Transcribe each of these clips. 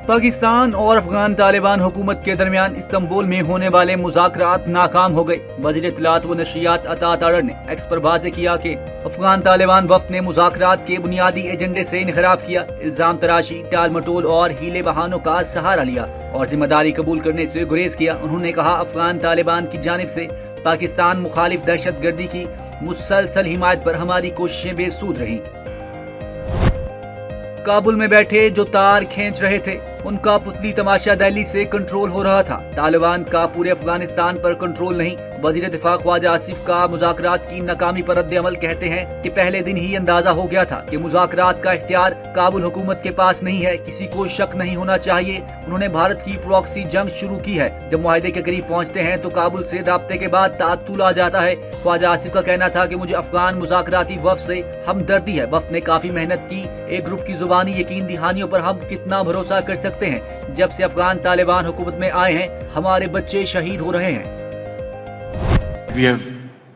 पाकिस्तान और अफगान तालिबान हुकूमत के दरमियान इस्तांबुल में होने वाले मुज़ाकरात नाकाम हो गए। वज़ीर इत्तलात व नशरियात अता तारड़ ने एक्स पर वाज़ेह किया कि अफगान तालिबान वफ़द ने मुज़ाकरात के बुनियादी एजेंडे से इनहराफ किया, इल्ज़ाम तराशी, टाल मटोल और हीले बहानों का सहारा लिया और जिम्मेदारी कबूल करने से गुरेज किया। उन्होंने कहा, अफगान तालिबान की जानिब से पाकिस्तान मुखालिफ दहशत गर्दी की मुसलसल हिमायत पर हमारी कोशिशें बेसूद रहीं। काबुल में बैठे जो तार खींच रहे थे उनका पुतली तमाशा दिल्ली से कंट्रोल हो रहा था। तालिबान का पूरे अफगानिस्तान पर कंट्रोल नहीं। वजीर दिफा ख्वाजा आसिफ का मुज़ाकरात की नाकामी पर रद्द अमल कहते हैं कि पहले दिन ही अंदाजा हो गया था कि मुज़ाकरात का इख्तियार काबुल हुकूमत के पास नहीं है, किसी को शक नहीं होना चाहिए। उन्होंने भारत की प्रॉक्सी जंग शुरू की है। जब मुआहदे के करीब पहुंचते हैं तो काबुल से राब्ते के बाद तातुल आ जाता है। ख्वाजा आसिफ का कहना था कि मुझे अफगान मुज़ाकराती वफ़द से हमदर्दी है। वफ़द ने काफी मेहनत की। एक ग्रुप की जुबानी यकीन दहानियों पर हम कितना भरोसा कर सकते हैं। जब से अफगान तालिबान हुकूमत में आए हैं हमारे बच्चे शहीद हो रहे हैं। We have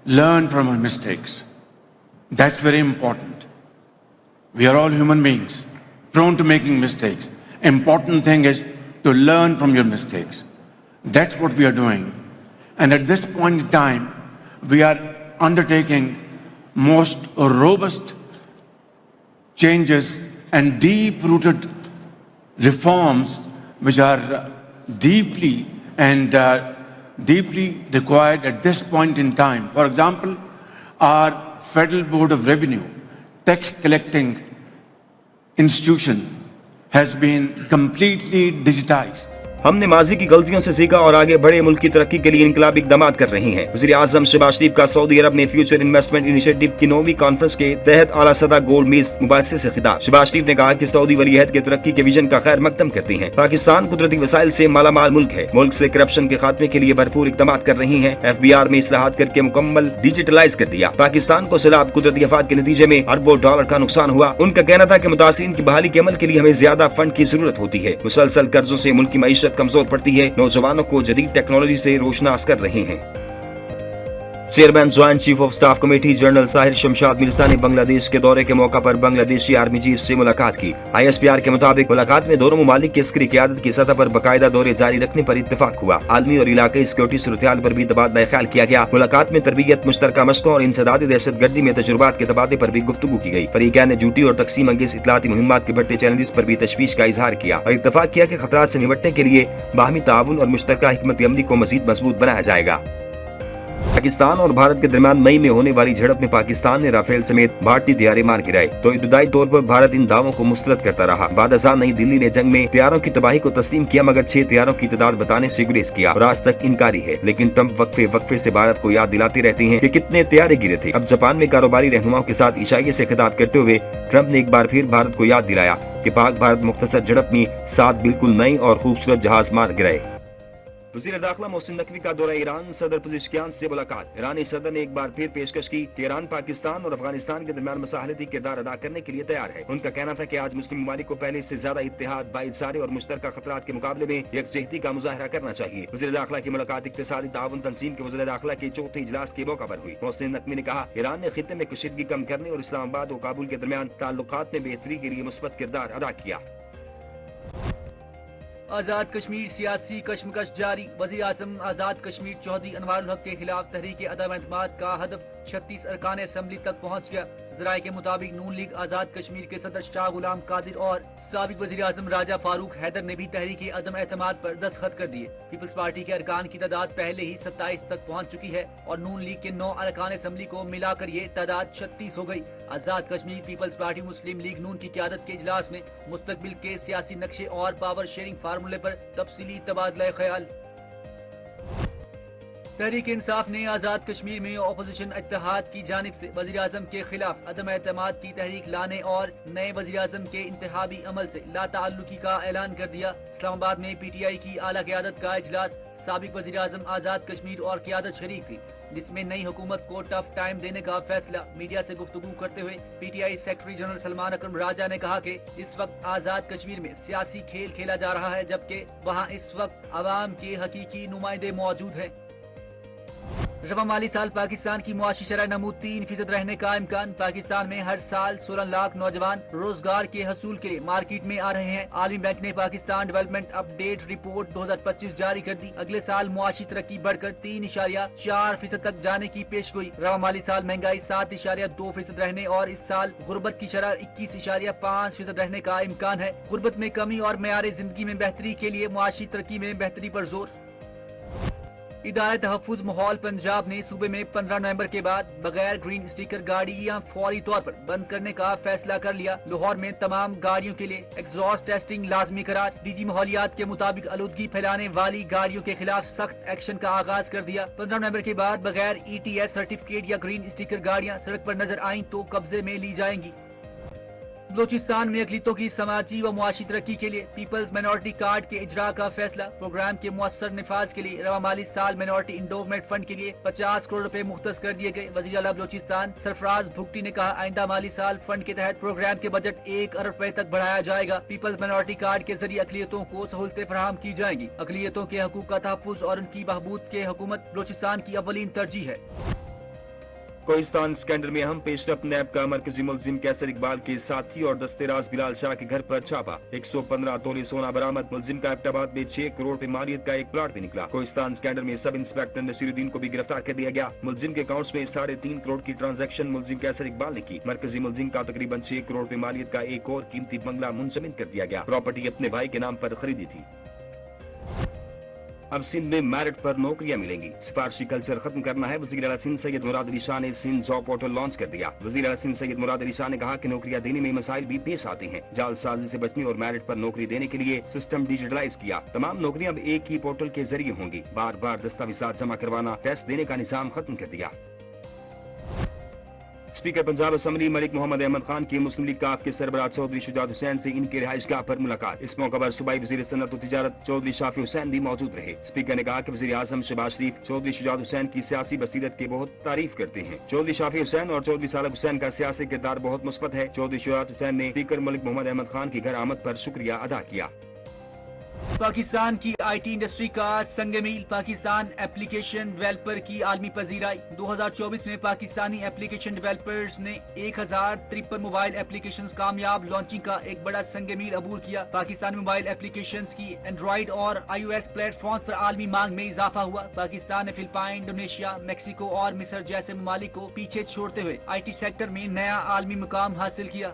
learned from our mistakes. That's very important. We are all human beings, prone to making mistakes. Important thing is to learn from your mistakes. That's what we are doing. And at this point in time, we are undertaking most robust changes and deep-rooted reforms which are deeply required at this point in time. For example, our Federal Board of Revenue tax collecting institution has been completely digitized. हमने माजी की गलतियों से सीखा और आगे बढ़े मुल्क की तरक्की के लिए इनकलाबी इक़दामात कर रहे हैं। वज़ीर आज़म शहबाज शरीफ का सऊदी अरब में फ्यूचर इन्वेस्टमेंट इनिशिएटिव की 9वीं कॉन्फ्रेंस के तहत आला सतह गोल मेज मुबाहिसे से खिताब। शहबाज शरीफ ने कहा कि सऊदी वलीअहद के तरक्की के विजन का खैर मकदम करती हैं। पाकिस्तान कुदरती वसाइल से मालामाल मुल्क है। मुल्क से करप्शन के खात्मे के लिए भरपूर इक़दामात कर रही है। FBR में इस्लाहात करके मुकम्मल डिजिटलाइज कर दिया। पाकिस्तान को सैलाब कुदरती आफात के नतीजे में अरबों डॉलर का नुकसान हुआ। उनका कहना था कि मुतासिरीन की बहाली के अमल के लिए हमें ज्यादा फंड की जरूरत होती है। मुसलसल कर्जों से मुल्क की मईशत कमजोर पड़ती है। नौजवानों को जदीद टेक्नोलॉजी से रोशनास कर रहे हैं। Chairman joint chief of staff committee general Sahir Shamshad Mirza ने बांग्लादेश के दौरे के मौका पर बांग्लादेशी आर्मी चीफ से मुलाकात की। ISPR के मुताबिक मुलाकात में दोनों मुमालिक की अस्करी क़यादत की सतह पर बाकायदा दौरे जारी रखने पर इत्तेफाक हुआ। आलमी और इलाकाई सिक्योरिटी सूरत-ए-हाल पर भी तबादला ख्याल किया गया। मुलाकात में तरबियत, मुश्तरका मशकों और इंसदादी दहशत गर्दी में तजुर्बात के तबादले पर भी गुफ्तगू की गई। फरीकैन ने ड्यूटी और तकसीम अंगेज इत्तलाती मुहिम्मात के बढ़ते चैलेंजेस पर भी तशवीश का इजहार किया और इत्तफाक किया कि खतरात से निपटने के लिए बाहमी ताउन और मुश्तरका हिकमत अमली को मजीद मजबूत बनाया जाएगा। पाकिस्तान और भारत के दरमियान मई में होने वाली झड़प में पाकिस्तान ने राफेल समेत भारतीय तैयारे मार गिराए तो इब्तदाई तौर पर भारत इन दावों को मुस्तरद करता रहा। बाद अज़ां नई दिल्ली ने जंग में तैयारों की तबाही को तस्लीम किया मगर 6 तैयारों की तादाद बताने से गुरेज किया और आज तक इनकारी है। लेकिन ट्रंप वक्फे से भारत को याद दिलाते रहते हैं कि कितने तैयारे गिरे थे। अब जापान में कारोबारी रहनुमाओं के साथ ईशाइये से खिताब करते हुए ट्रंप ने एक बार फिर भारत को याद दिलाया कि पाक भारत मुख्तसर झड़प में 7 बिल्कुल नई और खूबसूरत जहाज मार गिराए। वज़ीर दाखिला मोहसिन नकवी का दौरा ईरान, सदर पज़ेशकियान से मुलाकात। ईरानी सदर ने एक बार फिर पेशकश की कि ईरान पाकिस्तान और अफगानिस्तान के दरमियान मसाहलती किरदार अदा करने के लिए तैयार है। उनका कहना था कि आज मुस्लिम ममालिक को पहले से ज्यादा इत्तेहाद, भाईचारे और मुश्तरका खतरात के मुकाबले में यकजहती का मुजाहरा करना चाहिए। वज़ीर दाखिला की मुलाकात इक़्तिसादी ताउन तंजीम के वज़ीर दाखिला के चौथे इजलास के मौका पर हुई। मोहसिन नकवी ने कहा, ईरान ने खित्ते में कशीदगी कम करने और इस्लामाबाद और काबुल के दरमियान ताल्लुकात में बेहतरी के लिए मुस्बत किरदार अदा किया। आजाद कश्मीर सियासी कशमकश जारी। वज़ीर आज़म आजाद कश्मीर चौधरी अनवारुल हक के खिलाफ तहरीक अदम एतमाद का हदफ 36 अरकान असम्बली तक पहुंच गया। ज़राए के मुताबिक नून लीग आजाद कश्मीर के सदर शाह गुलाम कादिर और साबिक वज़ीर आज़म राजा फारूक हैदर ने भी तहरीक अदम एतमाद पर दस्तखत कर दिए। पीपल्स पार्टी के अरकान की तादाद पहले ही 27 तक पहुंच चुकी है और नून लीग के 9 अरकान असम्बली को मिलाकर ये तादाद 36 हो गई। आजाद कश्मीर पीपल्स पार्टी मुस्लिम लीग नून की क़यादत के इजलास में मुस्तकबिल के सियासी नक्शे और पावर शेयरिंग फार्मूले पर तफसीली तबादला ख्याल। तहरीक इंसाफ ने आजाद कश्मीर में अपोजिशन इत्तेहाद की जानिब से वज़ीर आज़म के खिलाफ अदम एतमाद की तहरीक लाने और नए वज़ीर आज़म के इंतखाबी अमल से लाताल्लुकी का ऐलान कर दिया। इस्लामाबाद में PTI की आला क़यादत का इजलास साबिक वज़ीर आज़म आजाद कश्मीर और क़यादत शरीक थी, जिसमें नई हुकूमत को टफ टाइम देने का फैसला। मीडिया से गुफ्तगू करते हुए PTI सेक्रेटरी जनरल सलमान अकरम राजा ने कहा कि इस वक्त आजाद कश्मीर में सियासी खेल खेला जा रहा है, जबकि वहाँ इस वक्त अवाम के हकीकी नुमाइंदे मौजूद हैं। रवा माली साल पाकिस्तान की मुआशी शरह नमूद 3% रहने का इम्कान। पाकिस्तान में हर साल 16 लाख नौजवान रोजगार के हसूल के लिए मार्केट में आ रहे हैं। आलमी बैंक ने पाकिस्तान डेवलपमेंट अपडेट रिपोर्ट 2025 जारी कर दी। अगले साल मुआशी तरक्की बढ़कर 3.4% तक जाने की पेशगोई। रवा माली साल महंगाई 7.2% रहने और इस साल गुर्बत की शरह 21.5% रहने का इम्कान है। गुर्बत में कमी और मेयारे जिंदगी में बेहतरी के लिए मुआशी तरक्की में बेहतरी पर जोर। इदारे तहफ़्फ़ुज़ माहौल पंजाब ने सूबे में 15 नवंबर के बाद बगैर ग्रीन स्टिकर गाड़ियां फौरी तौर पर बंद करने का फैसला कर लिया। लाहौर में तमाम गाड़ियों के लिए एग्जॉस्ट टेस्टिंग लाजमी करार। डीजी माहौलियात के मुताबिक आलूदगी फैलाने वाली गाड़ियों के खिलाफ सख्त एक्शन का आगाज कर दिया। 15 नवंबर के बाद बगैर ETS सर्टिफिकेट या ग्रीन स्टिकर गाड़ियां सड़क पर नजर आईं तो कब्जे में ली जाएंगी। बलूचिस्तान में अक़लियतों की समाजी व मुआशी तरक्की के लिए पीपल्स माइनॉरिटी कार्ड के इजरा का फैसला। प्रोग्राम के मुअस्सर निफाज के लिए रवा माली साल माइनॉरिटी इंडोवमेंट फंड के लिए 50 करोड़ रुपए मुख्तस कर दिए गए। वज़ीर आला बलूचिस्तान सरफराज भुगटी ने कहा, आइंदा माली साल फंड के तहत प्रोग्राम के बजट 1 अरब रुपए तक बढ़ाया जाएगा। पीपल्स माइनॉरिटी कार्ड के जरिए अक़लियतों को सहूलतें फराहम की जाएंगी। अक़लियतों के हकूक़ का तहफ़्फ़ुज़ और उनकी बहबूद के हुकूमत बलूचिस्तान की अव्वलीन तरजीह है। कोहिस्तान स्कैंडल में अहम पेशरफ नैब का मरकजी मुलजिम कैसर इकबाल के साथी और दस्तेराज बिलाल शाह के घर पर छापा। 115 तोले सोना बरामद। मुलजिम का एबटाबाद में 6 करोड़ रुपए मालियत का एक प्लाट भी निकला। कोहिस्तान स्कैंडल में सब इंस्पेक्टर नसीरुद्दीन को भी गिरफ्तार कर लिया गया। मुलजिम के अकाउंट्स में 3.5 करोड़ की ट्रांजैक्शन मुलजिम कैसर इकबाल ने की। मरकजी मुलजिम का तकरीबन 6 करोड़ रुपए मालियत का एक और कीमती बंगला मुंसमिन कर दिया गया। प्रॉपर्टी अपने भाई के नाम पर खरीदी थी। अब सिंध में मेरिट पर नौकरियां मिलेंगी। सिफारशी कल्चर खत्म करना है। वज़ीर आला सिंध सैयद मुराद अली शाह ने सिंध जॉब पोर्टल लॉन्च कर दिया। वज़ीर आला सिंध सैयद मुराद अली शाह ने कहा कि नौकरियां देने में मसाइल भी पेश आते हैं। जालसाजी से बचने और मेरिट पर नौकरी देने के लिए सिस्टम डिजिटलाइज किया। तमाम नौकरियां अब एक ही पोर्टल के जरिए होंगी। बार बार दस्तावेजात जमा करवाना, टेस्ट देने का निजाम खत्म कर दिया। स्पीकर पंजाब असम्बली मलिक मोहम्मद अहमद खान की मुस्लिम लीग काफ के सरबराह चौधरी शुजात हुसैन से इनके रिहाइशगाह पर मुलाकात। इस मौके पर सूबाई वज़ीर सनअत व तिजारत चौधरी शाफी हुसैन भी मौजूद रहे। स्पीकर ने कहा कि वज़ीर आज़म शहबाज शरीफ चौधरी शुजात हुसैन की सियासी बसीरत की बहुत तारीफ करते हैं। चौधरी शाफी हुसैन और चौधरी सालब हुसैन का सियासी किरदार बहुत मुस्बत है। चौधरी शुजात हुसैन ने स्पीकर मलिक मोहम्मद अहमद खान की घर आमद पर शुक्रिया अदा किया। पाकिस्तान की IT इंडस्ट्री का संगमील। पाकिस्तान एप्लीकेशन डेवलपर की आलमी पजीराई। 2024 में पाकिस्तानी एप्लीकेशन डेवलपर्स ने 1053 मोबाइल एप्लीकेशंस कामयाब लॉन्चिंग का एक बड़ा संगमील अबूर किया। पाकिस्तानी मोबाइल एप्लीकेशंस की एंड्रॉइड और iOS प्लेटफॉर्म पर आलमी मांग में इजाफा हुआ। पाकिस्तान ने फिलिपाइन, इंडोनेशिया, मेक्सिको और मिस्र जैसे ममालिक को पीछे छोड़ते हुए IT सेक्टर में नया आलमी मुकाम हासिल किया।